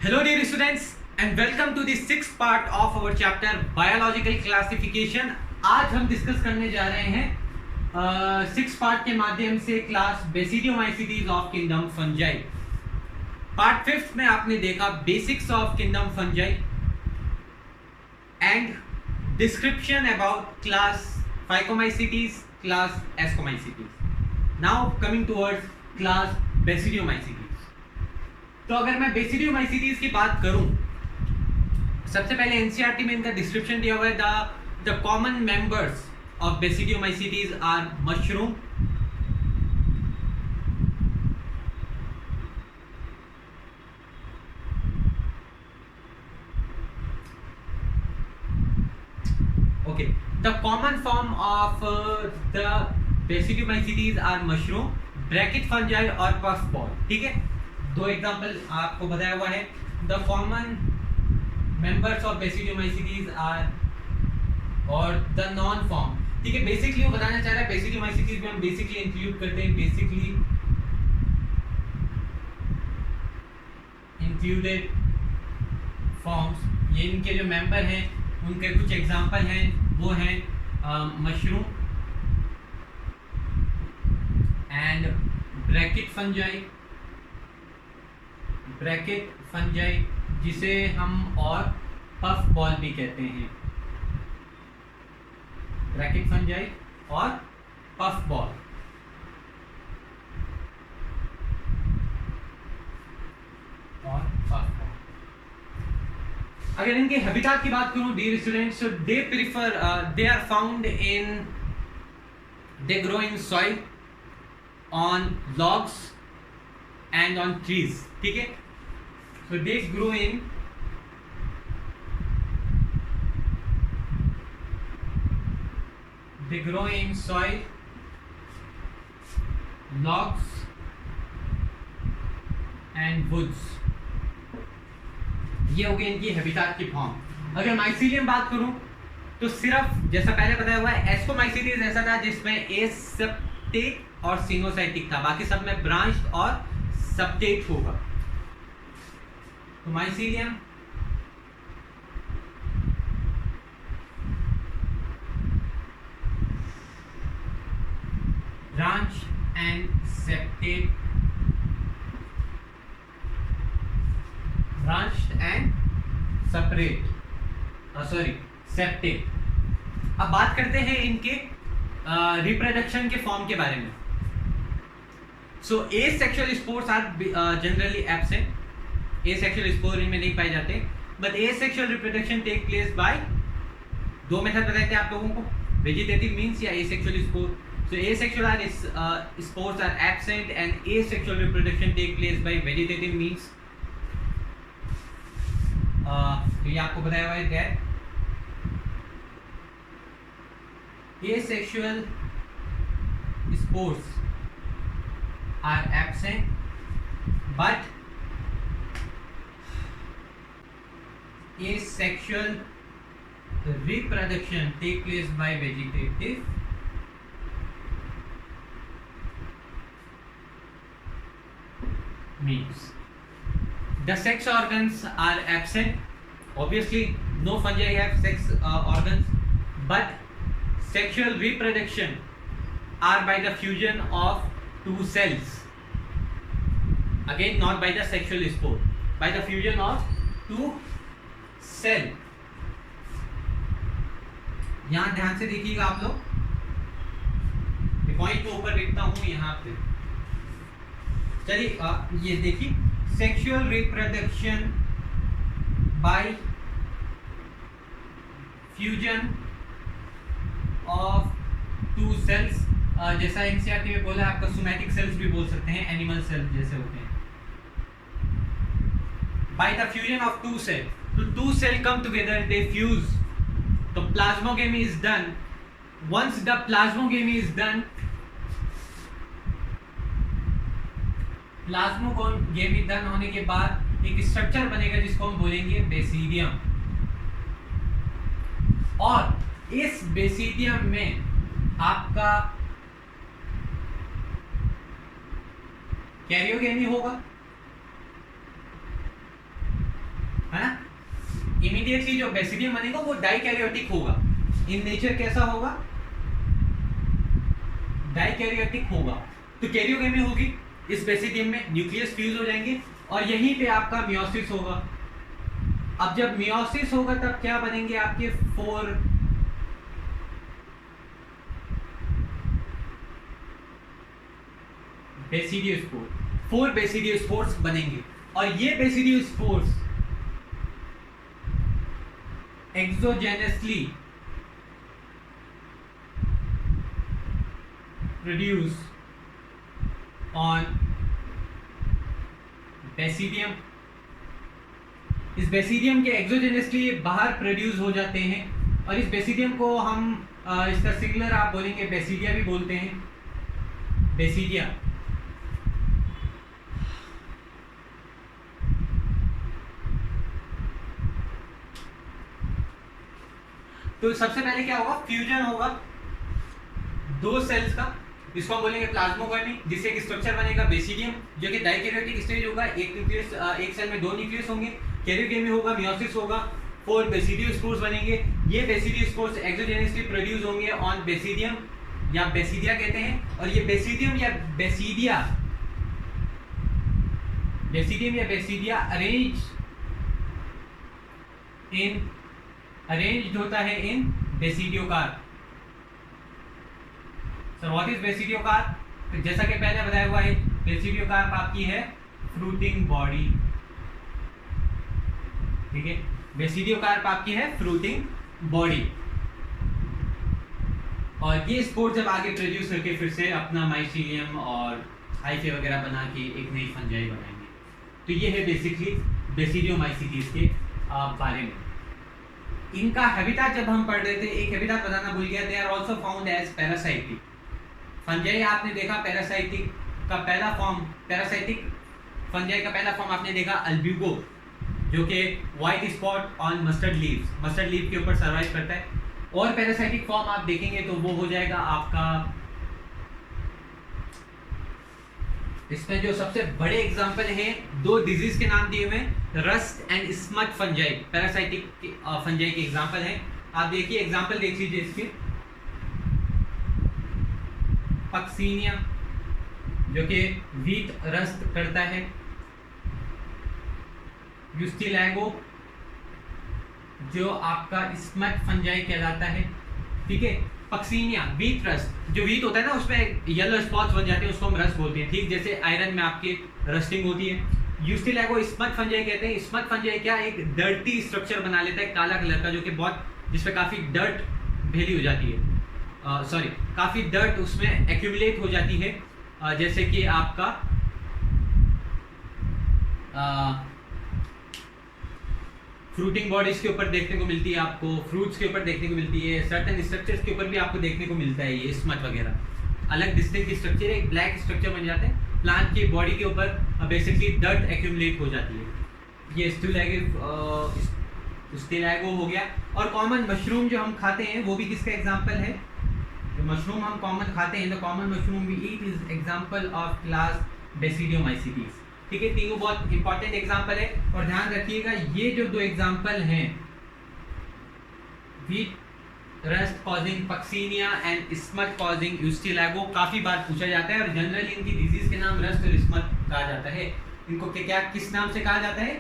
Hello dear students and welcome to the sixth part of our chapter biological classification। आज हम discuss करने जा रहे हैं सिक्स पार्ट के माध्यम से class basidiomycetes of kingdom fungi. Part fifth में आपने देखा basics of kingdom fungi and description about class phycomycetes, class ascomycetes. Now coming towards class basidiomycetes. तो अगर मैं बेसिडियोमाइसीटीज की बात करूं, सबसे पहले एनसीईआरटी में इनका डिस्क्रिप्शन दिया हुआ है। The common members of basidiomycetes are mushroom, okay. The common form of the basidiomycetes are mushroom, bracket fungi और पफ बॉल। ठीक है, दो एग्जांपल आपको बताया हुआ है। The common members of basidiomycetes are और द नॉन फॉर्म। ठीक है, बेसिकली वो बताना चाह रहा है बेसिडियोमाइसीटीज में हम बेसिकली इंक्लूड करते हैं बेसिकली इंक्लूडेड फॉर्म्स। ये इनके जो मेंबर हैं उनके कुछ एग्जांपल हैं, वो हैं मशरूम एंड ब्रैकेट फंजाई जिसे हम और पफ बॉल भी कहते हैं। ब्रैकेट फंजाई और पफ बॉल। अगर इनके हैबिटेट की बात करूं dear students, so they prefer they are found in, they grow in soil, on logs and on trees। ठीक है, so they grow in soil, logs and woods। ये हो गई इनकी हैबिटेट की फॉर्म। अगर माइसीलियम बात करूं तो सिर्फ जैसा पहले बताया हुआ है एस्कोमाइसीटीज ऐसा था जिसमें एसेप्टेट और सिनोसाइटिक था, बाकी सब में ब्रांच्ड और सेप्टेट होगा। तो mycelium branch and septate, branched and separate, septate. अब बात करते हैं इनके रिप्रोडक्शन के फॉर्म के बारे में। So asexual spores are generally absent. Asexual spore इनमें नहीं पाए जाते, but asexual reproduction take place by, दो मेथड बताए थे आप लोगों को, वेजिटेटिव मींस या asexual spore. So asexual spores are absent and asexual reproduction take place by vegetative means. तो ये आपको बताया हुआ है that asexual spores are absent but asexual reproduction take place by vegetative means। the sex organs are absent, obviously no fungi have sex organs, but sexual reproduction are by the fusion of two cells, again not by the sexual spore, by the fusion of two cell। यहां ध्यान से देखिएगा आप लोग, point को ऊपर लिखता हूं यहां पे। चलिए ये देखिए, sexual reproduction by fusion of two cells। जैसा एनसीईआरटी में बोला आपका सोमैटिक सेल्स भी बोल सकते हैं, एनिमल सेल्स जैसे होते हैं। by the fusion of two cells, so two cells come together, they fuse, तो plasmogamy is done। once the plasmogamy is done, plasmogamy done होने के बाद एक स्ट्रक्चर बनेगा जिसको हम बोलेंगे बेसिडियम। और इस बेसिडियम में आपका कैरियोगेमी होगा, इमीडिएटली जो बेसिडियम बनेगा वो डाइकैरियोटिक होगा। इन नेचर कैसा होगा? डाइकैरियोटिक होगा। तो कैरियोगेमी होगी इस बेसिडियम में, न्यूक्लियस फ्यूज हो जाएंगे और यहीं पे आपका मियोसिस होगा। अब जब मियोसिस होगा तब क्या बनेंगे आपके 4 बेसिडियोस्पोर, 4 बेसिडियोस्पोर्स बनेंगे और ये बेसिडियोस्पोर्स एक्सोजेनसली प्रोड्यूस ऑन बेसिडियम। इस बेसिडियम के एक्सोजेनसली बाहर प्रोड्यूस हो जाते हैं और इस बेसिडियम को हम इसका सिंगुलर आप बोलेंगे बेसिडिया भी बोलते हैं, बेसिडिया। तो सबसे पहले क्या होगा? फ्यूजन होगा 2 सेल्स का, इसको हम बोलेंगे प्लाज्मोगोनी, जिससे एक स्ट्रक्चर बनेगा बेसिडियम जो कि डाइकैरियोटिक स्टेज होगा। एक न्यूक्लियस, एक सेल में 2 न्यूक्लियस होंगे, कैरियोगेमी होगा, मियोसिस होगा, 4 बेसिडियोस्पोर्स बनेंगे। ये बेसिडियोस्पोर्स एक्सोजेनसली प्रोड्यूस होंगे ऑन बेसिडियम या बेसिडिया कहते हैं। और ये बेसिडियम या बेसिडिया अरेंज्ड होता है in basidiocarp. Sir what is basidiocarp? तो जैसा कि पहले बताया हुआ है, बेसिडियोकार्प आपकी है फ्रूटिंग बॉडी, ठीक है। बेसिडियोकार्प आपकी है फ्रूटिंग बॉडी और ये स्पोर जब आगे प्रोड्यूस करके फिर से अपना माइसीलियम और हाइफे वगैरह बना के एक नई फंजाई बनाएंगे। तो ये है बेसिकली बेसिडियोमाइसीटीज के बारे में। इनका हैबिटेट जब हम पढ़ रहे थे, एक हैबिटेट बताना भूल गया, they are also found as parasitic fungi. आपने देखा पैरासाइटिक का पहला फॉर्म, पैरासाइटिक फंजाई का पहला फॉर्म आपने देखा अल्ब्यूगो, जो कि white spot on mustard leave के ऊपर सर्वाइव करता है। और पैरासाइटिक फॉर्म आप देखेंगे तो वो हो जाएगा आपका, इसमें जो सबसे बड़े एग्जांपल हैं 2 डिजीज के नाम दिए हुए हैं, rust and smut fungi, parasitic fungi के एग्जांपल हैं। आप देखिए एग्जांपल देख लीजिए इसके, पक्सीनिया जो कि व्हीट रस्ट करता है, यूस्टिलैगो जो आपका स्मट फंजाई कहलाता है, ठीक है। पक्सीनिया व्हीट रस्ट, जो व्हीट होता है ना उसमें येलो स्पॉट्स बन जाते हैं, उसको हम रस्ट बोलते हैं, ठीक जैसे आयरन में आपके रस्टिंग होती है। यूस्टिलैगो स्मट फंजाई कहते हैं। स्मट फंजाई क्या, एक डर्टी स्ट्रक्चर बना लेता है काला कलर का, जो कि बहुत, जिसपे काफ़ी डर्ट भेली हो जाती है, काफ़ी डर्ट उसमें एक्यूमुलेट हो जाती है, जैसे कि आपका फ्रूटिंग बॉडीज के ऊपर देखने को मिलती है, आपको फ्रूट्स के ऊपर देखने को मिलती है, सर्टेन स्ट्रक्चर्स के ऊपर भी आपको देखने को मिलता है ये स्मट वगैरह। अलग डिस्टिंक्ट स्ट्रक्चर है, एक ब्लैक स्ट्रक्चर बन जाते हैं प्लांट की बॉडी के ऊपर, बेसिकली डर्ट एक्यूमुलेट हो जाती है। ये स्टिलैगो हो गया। और कॉमन मशरूम जो हम खाते हैं वो भी किसका एग्जाम्पल है? जो मशरूम हम कॉमन खाते हैं, the common mushroom we eat is example of class basidiomycetes, ठीक है। तीनों बहुत इंपॉर्टेंट एग्जाम्पल है और ध्यान रखिएगा ये जो 2 एग्जाम्पल हैं, wheat rust causing puccinia and smut causing ustilago, काफी बार पूछा जाता है और जनरली इनकी डिजीज के नाम रस्ट और स्मट कहा जाता है। इनको क्या किस नाम से कहा जाता है?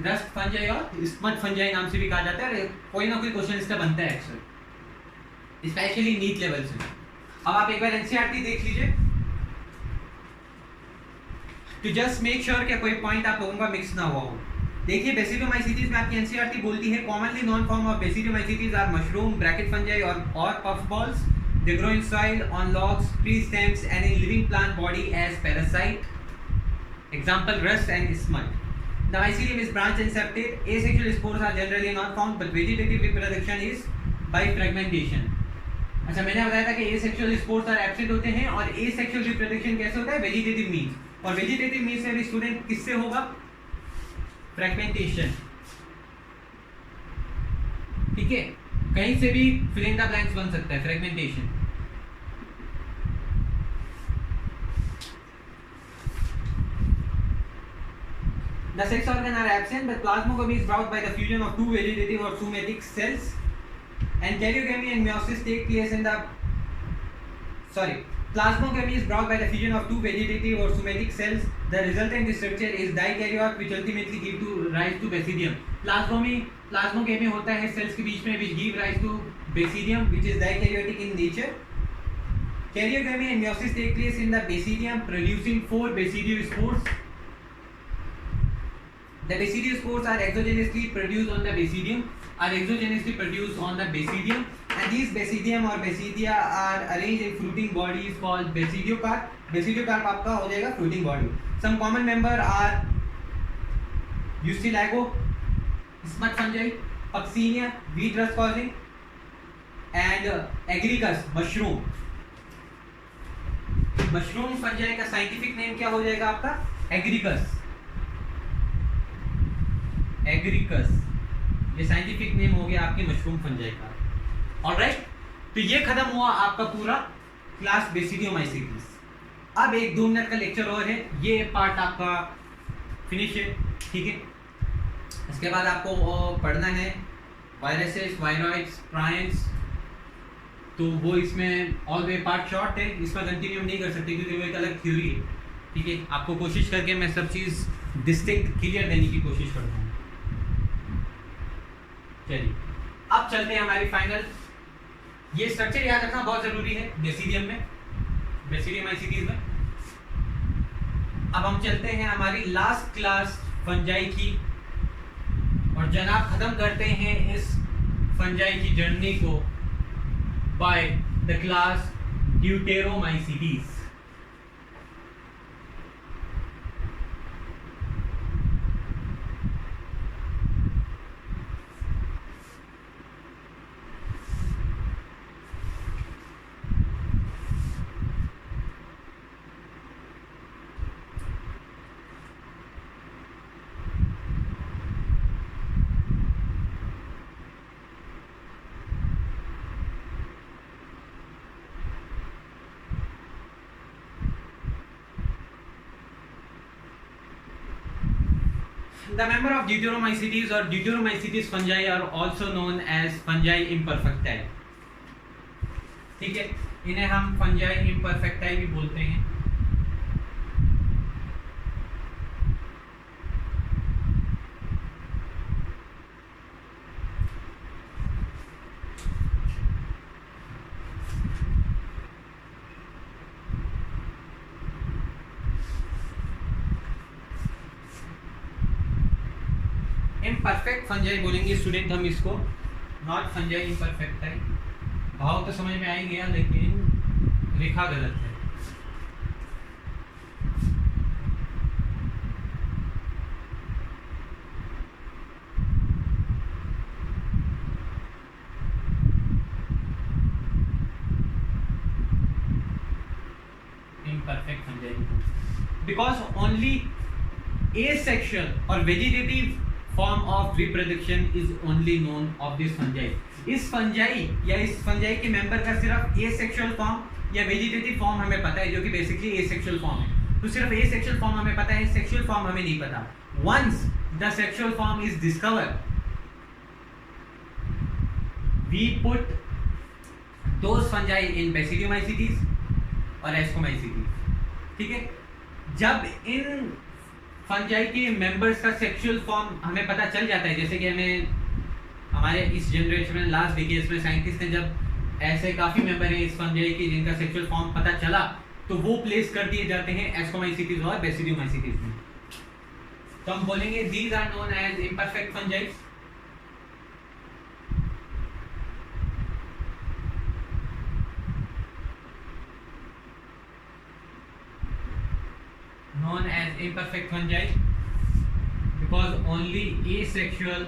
रस्ट फंजाई और स्मट फंजाई नाम से भी कहा जाता है। कोई ना कोई क्वेश्चन इसका बनता है अक्सर, स्पेशली नीट लेवल से। अब आप एक बार एनसीईआरटी देख लीजिए तो जस्ट मेक श्योर कि कोई पॉइंट आप लोगों का मिक्स ना हुआ हो। देखिए बेसिडियोमाइसीटीज में आपकी एनसीईआरटी बोलती है commonly known form of basidiomycetes are mushroom, bracket fungi और puff balls, they grow in soil on logs, tree stems and in living plant body as parasite. Example rust and smut. The mycelium is branched and septate. Asexual spores are generally not found, but vegetative reproduction is by fragmentation. अच्छा, मैंने बताया था कि asexual spores are absent होते हैं और asexual reproduction कैसे होता है? वेजिटेटिव मीन्स, और वेजिटेटिव मीन्स से भी स्टूडेंट किससे होगा? फ्रैगमेंटेशन, ठीक है। कहीं से भी fill in the blanks बन सकता है, fragmentation. The The sex organ are absent, but plasmogamy is brought by the fusion of two vegetative or somatic cells, and karyogamy and meiosis take place in the plasmogamy is brought by the fusion of two vegetative or somatic cells. The resultant structure is dikaryote, which ultimately give to rise to basidium. Plasmogamy होता है cells के बीच में, which give rise to basidium, which is dikaryotic in nature. Karyogamy and meiosis take place in the basidium, producing 4 basidiospores. The basidiospores are exogenously produced on the basidium, and these basidium or basidia are arranged in fruiting bodies called basidiocarp. Basidiocarp आपका हो जाएगा fruiting body. Some common member are Mucilago, smut fungi, Puccinia, wheat rust causing, and Agaricus, mushroom. Mushroom fungi का scientific name क्या हो जाएगा आपका? Agaricus. ये scientific name हो गया आपके मशरूम फंजाई का. ऑलराइट, तो ये खत्म हुआ आपका पूरा क्लास बेसिडियोमाइसीटीज. अब एक 2 मिनट का लेक्चर और है, ये पार्ट आपका फिनिश है. ठीक है, इसके बाद आपको पढ़ना है वायरसेस, वायरॉइड्स, प्रायंस. तो वो इसमें ऑल वे पार्ट शॉर्ट है, इसमें कंटिन्यू नहीं कर सकते क्योंकि वो एक अलग थ्योरी है. ठीक है, आपको कोशिश करके मैं सब चीज़ डिस्टिंक्ट क्लियर देने की कोशिश करता हूँ. चलिए अब चलते हैं हमारी फाइनल. ये स्ट्रक्चर याद रखना बहुत ज़रूरी है बेसिडियम में, बेसिडियोमाइसीटीज में. अब हम चलते हैं हमारी लास्ट क्लास फंजाई की, और जनाब ख़त्म करते हैं इस फंजाई की जर्नी को by the class Deuteromycetes. The member of Deuteromycetes or Deuteromycetes fungi are also known as fungi imperfecti. ठीक है, इन्हें हम fungi imperfecti भी बोलते हैं. इम्परफेक्ट फंजाई बोलेंगे स्टूडेंट हम इसको, नॉट फंजाई इम्परफेक्ट है. भाव तो समझ में आ ही गया, लेकिन रेखा गलत है. Imperfect fungi because only asexual or vegetative form of reproduction is only known of this fungi. इस फंजाई या इस फंजाई के मेंबर का सिर्फ asexual फॉर्म या वेजिटेटिव फॉर्म हमें पता है, जो कि बेसिकली asexual फॉर्म है. तो सिर्फ asexual फॉर्म हमें पता है, सेक्सुअल फॉर्म हमें नहीं पता. Once the sexual form is discovered, we put those fungi in Basidiomycetes और Ascomycetes. ठीक है, जब इन फंजाई के मेंबर्स का सेक्सुअल फॉर्म हमें पता चल जाता है, जैसे कि हमें हमारे इस जनरेशन में लास्ट डिकेड्स में साइंटिस्ट ने जब ऐसे काफ़ी मेंबर हैं इस फंजाई के जिनका सेक्सुअल फॉर्म पता चला, तो वो प्लेस कर दिए जाते हैं एस्कोमाइसीटीज और बेसिडियोमाइसीटीज में. तो हम बोलेंगे these are known as imperfect fungi. Known as imperfect fungi because only asexual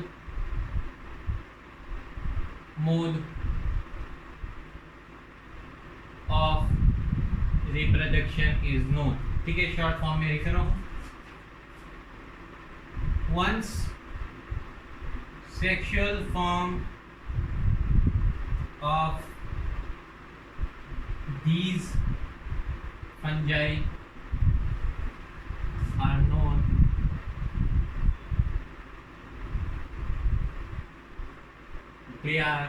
mode of reproduction is known. ठीक है, शॉर्ट फॉर्म में लिख रहा हूँ. Once sexual form of these fungi are known, they are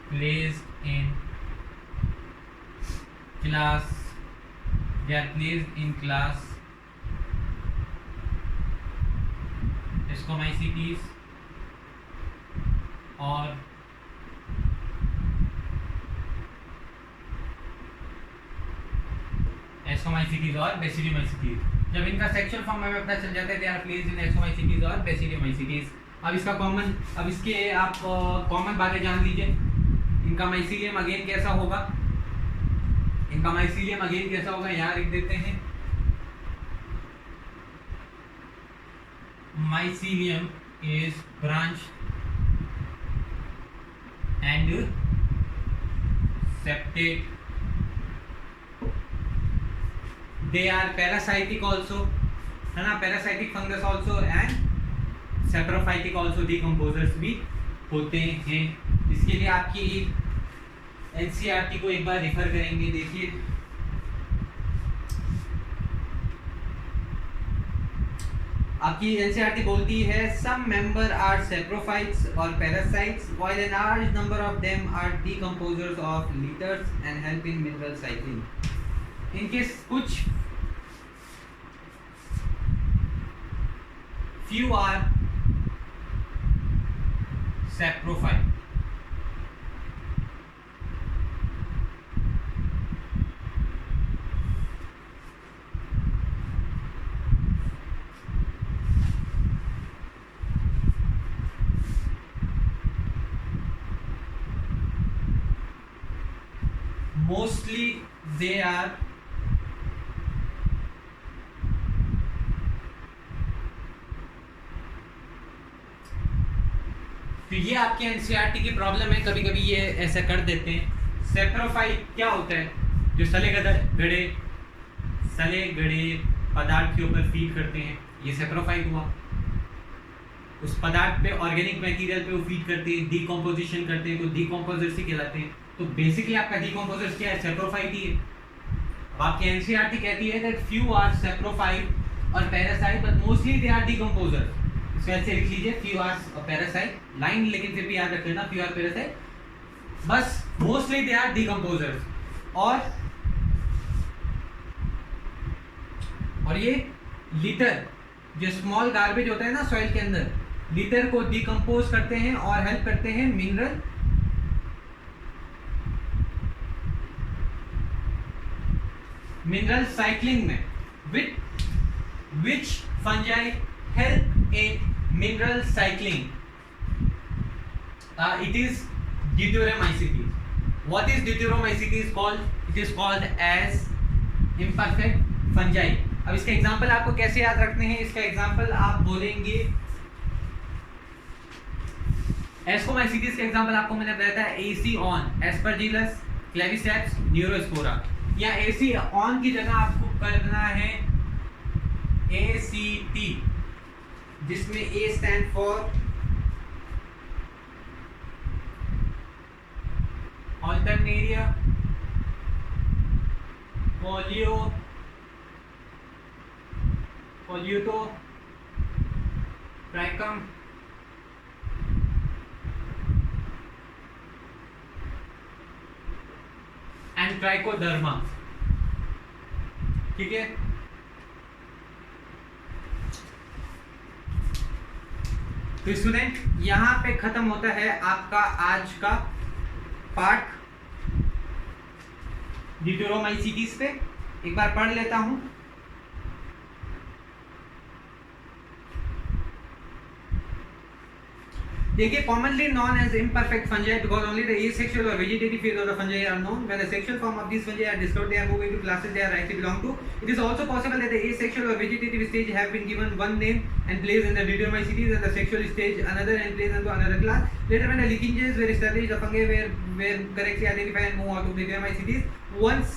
placed in class, Ascomycetes और Ascomycetes और Basidiomycetes। जब इनका सेक्सुअल फॉर्म हमें पता चल जाता है, they are placed in Ascomycetes और Basidiomycetes। अब इसके आप कॉमन बातें जान लीजिए। इनका माइसीलियम अगेन कैसा होगा, यहाँ लिख देते हैं। Mycelium is branch and septate. They are parasitic also, है ना, parasitic fungus also and saprophytic also, decomposers भी होते हैं। इसके लिए आपकी एनसीईआरटी को एक बार रेफर करेंगे। देखिए आपकी एनसीईआरटी बोलती है सम मेंबर आर सेप्रोफाइट्स और parasites while an large number of them are decomposers of litters and help in mineral cycling. इनके कुछ few are saprophyte। Mostly they are तो ये आपके एनसीईआरटी की प्रॉब्लम है, कभी कभी ये ऐसा कर देते हैं। सेप्रोफाइट क्या होता है, जो सले गड़े पदार्थ के ऊपर फीड करते हैं, ये सेप्रोफाइट हुआ। उस पदार्थ पे ऑर्गेनिक मटेरियल पे वो फीड करते हैं, डिकम्पोजिशन करते हैं, तो डिकम्पोजर्स ही कहलाते हैं। तो बेसिकली आपका डिकम्पोजर्स क्या है, सेप्रोफाइट ही है। अब आपकी एनसीईआरटी कहती है दैट फ्यू आर सेप्रोफाइट और parasite but mostly they are decomposers. इसको ऐसे लिख लीजिए, फ्यू आर पैरासाइट लाइन, लेकिन फिर भी याद रख लेना फ्यू आर पैरासाइट, बस मोस्टली दे आर डिकम्पोजर्स। और ये लिटर, जो स्मॉल गार्बेज होता है ना सॉइल के अंदर, लिटर को डिकम्पोज करते हैं और हेल्प करते हैं मिनरल साइक्लिंग में। which fungi help in mineral cycling? It is Deuteromycetes. What is Deuteromycetes called? It is called as imperfect fungi. अब इसका एग्जाम्पल आपको कैसे याद रखने हैं, इसका एग्जाम्पल आप बोलेंगे, एस्कोमाइसीटीज का एग्जाम्पल आपको मैंने बताया था AC on, aspergillus, claviceps, neurospora. या एसी ऑन की जगह आपको करना है एसीटी, जिसमें A stand for alternaria, colletotrichum, and trichoderma. ठीक है, तो स्टूडेंट यहां पे खत्म होता है आपका आज का पार्ट ड्यूटेरोमाइसीटीज पे। एक बार पढ़ लेता हूं। देखिए, commonly known as imperfect fungi because only the asexual or vegetative phase of the fungi are known. When the sexual form of these fungi are discovered, they are moved into classes they are rightly belong to. It is also possible that the asexual or vegetative stage have been given one name and placed in the Deuteromycetes, and the sexual stage another and placed into another class. Later, when the linkages were established, the fungi were correctly identified and moved out of Deuteromycetes. Once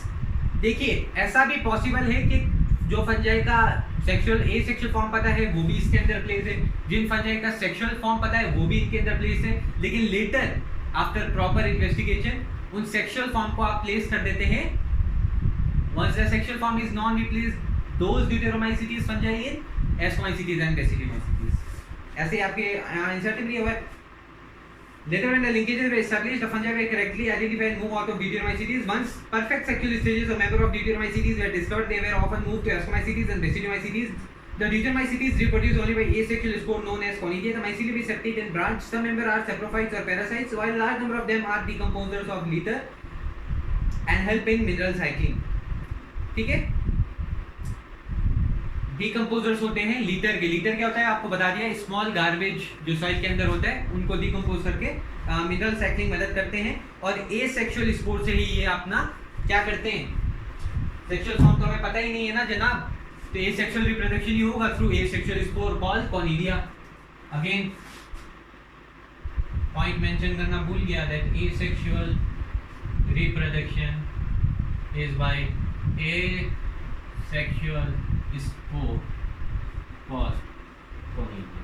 देखिए, ऐसा भी possible है कि जो fungi का sexual asexual form पता है वो भी इसके अंदर प्लेस है, जिन फंजाई का सेक्सुअल फॉर्म पता है वो भी इनके अंदर प्लेस है, लेकिन लेटर आफ्टर प्रॉपर इन्वेस्टिगेशन उन सेक्सुअल फॉर्म को आप प्लेस कर देते हैं। Once the sexual form is known, we place those deuteromycetes fungi in ascomycetes and basidiomycetes. ऐसे ही आपके इंसर्टिव नहीं हुआ है. Later when the linkages were established, the fungi were correctly identified and moved out of deuteromycetes. Once perfect sexual stages of member of deuteromycetes were discovered, they were often moved to ascomycetes and basidiomycetes. The deuteromycetes reproduce only by asexual spore known as conidia. The mycelium is septate and branched. Some members are saprophytes or parasites, while a large number of them are decomposers of ether and help in mineral cycling. ठीक है, decomposers होते हैं litre के. Litre क्या होता है आपको बता दिया, स्मॉल गार्बेज जो सॉइल के अंदर होता है उनको डिकम्पोज करके मिनरल साइक्लिंग मदद करते हैं. और एसेक्सुअल स्पोर से ही ये अपना क्या करते हैं, सेक्सुअल फॉर्म तो हमें पता ही नहीं है ना जनाब, तो एसेक्सुअल रिप्रोडक्शन ही होगा through asexual spore called conidia. Again point mention करना भूल गया that asexual reproduction is by asexual spore called conidia.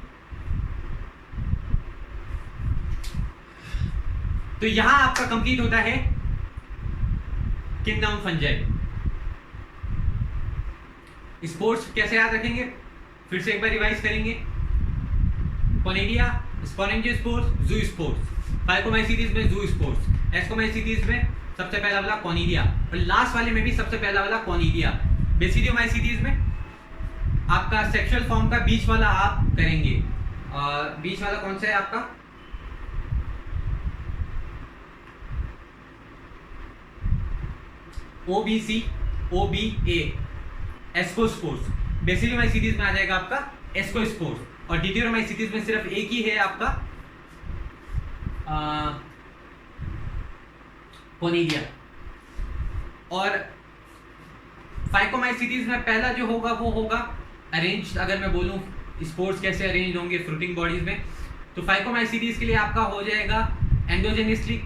तो यहां आपका कंप्लीट होता है किंगडम फंजाई. स्पोर्ट्स कैसे याद रखेंगे, फिर से एक बार रिवाइज करेंगे. Conidia, sporangiospores, ज़ूस्पोर्स. फाइकोमाइसीटीज में ज़ूस्पोर्स, एस्कोमाइसीटीज में सबसे पहला वाला कॉनिडिया, और लास्ट वाले में भी सबसे पहला वाला कॉनिडिया. बेसिडियोमाइसीटीज में आपका सेक्सुअल फॉर्म का बीच वाला आप करेंगे. बीच वाला कौन सा है आपका, OBC, OBA, एस्कोस्पोर्स. बेसिडियोमाइसीटीज में आ जाएगा आपका एस्कोस्पोर्स, और डिटियोमाइसीटीज में सिर्फ एक ही है आपका कोनिडिया. और फाइकोमाइसीटीज में पहला जो होगा वो होगा अरेंज. अगर मैं बोलूं स्पोर्स कैसे अरेंज होंगे फ्रूटिंग बॉडीज में, तो फाइकोमाइसीटीज के लिए आपका हो जाएगा एंडोजेनिसली,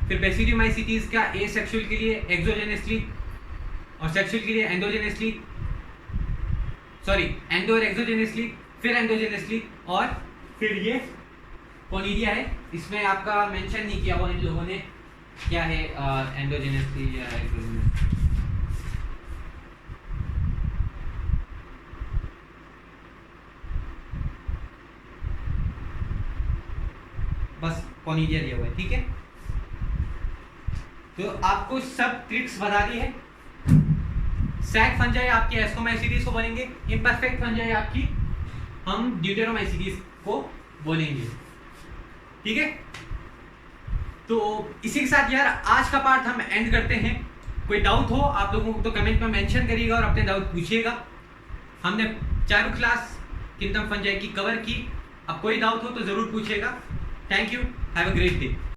फिर बेसिडियोमाइसीटीज का एसेक्सुअल के लिए एक्सोजेनिसली, और सेक्सुअल के लिए एंडोजेनिसली, सॉरी एंडो और एक्सोजेनिसली, फिर एंडोजेनिसली, और फिर ये कोनिडिया है. इसमें आपका मेंशन नहीं किया हुआ इन लोगों ने क्या है, एंडोजेनिसली या एक्सोजेनिसली. बस कोनिडिया दिया हुआ है. ठीक है, तो आपको सब ट्रिक्स बता दी है. सैक फंजाई आपकी एस्कोमाइसीटीज को बोलेंगे, इम्परफेक्ट फंजाई आपकी हम ड्यूटेरोमाइसीटीज को बोलेंगे. ठीक है, तो इसी के साथ यार आज का पार्ट हम एंड करते हैं. कोई डाउट हो आप लोगों को तो कमेंट में मेंशन करिएगा और अपने डाउट पूछिएगा. हमने चारों क्लास किंगडम फंजाई की कवर की. अब कोई डाउट हो तो जरूर पूछिएगा. Thank you, have a great day.